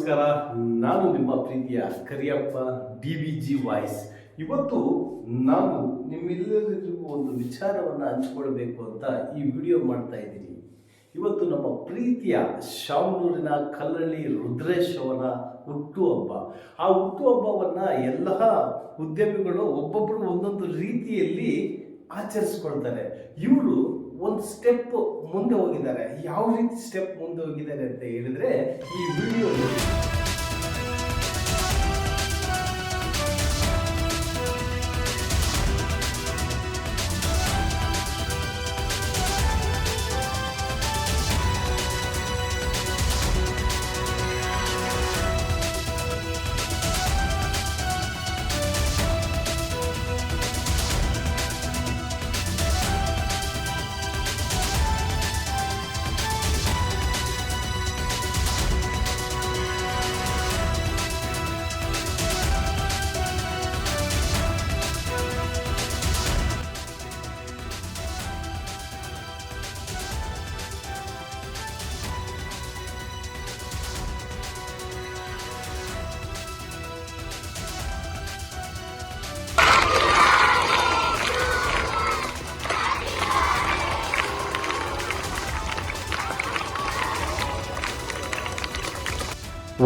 ನಮಸ್ಕಾರ. ನಾನು ನಿಮ್ಮ ಪ್ರೀತಿಯ ಕರಿಯಪ್ಪ DBG ವಾಯ್ಸ್. ಇವತ್ತು ನಾನು ನಿಮ್ಮೆಲ್ಲರಿಗೂ ಒಂದು ವಿಚಾರವನ್ನು ಹಂಚಿಕೊಳ್ಬೇಕು ಅಂತ ಈ ವಿಡಿಯೋ ಮಾಡ್ತಾ ಇದ್ದೀನಿ. ಇವತ್ತು ನಮ್ಮ ಪ್ರೀತಿಯ ಶಾಮನೂರಿನ ಕಲ್ಲಳ್ಳಿ ರುದ್ರೇಶ್ ಅವರ ಹುಟ್ಟುಹಬ್ಬ. ಆ ಹುಟ್ಟುಹಬ್ಬವನ್ನು ಎಲ್ಲ ಉದ್ಯಮಿಗಳು ಒಬ್ಬೊಬ್ಬರು ಒಂದೊಂದು ರೀತಿಯಲ್ಲಿ ಆಚರಿಸ್ಕೊಳ್ತಾರೆ. ಇವರು ಒಂದು ಸ್ಟೆಪ್ ಮುಂದೆ ಹೋಗಿದ್ದಾರೆ. ಯಾವ ರೀತಿ ಸ್ಟೆಪ್ ಮುಂದೆ ಹೋಗಿದ್ದಾರೆ ಅಂತ ಹೇಳಿದ್ರೆ ಈ ವಿಡಿಯೋ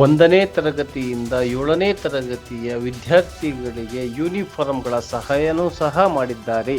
ಒಂದನೇ ತರಗತಿಯಿಂದ 7ನೇ ತರಗತಿಯ ವಿದ್ಯಾರ್ಥಿಗಳಿಗೆ ಯೂನಿಫಾರ್ಮ್ಗಳ ಸಹಾಯನೂ ಸಹ ಮಾಡಿದ್ದಾರೆ.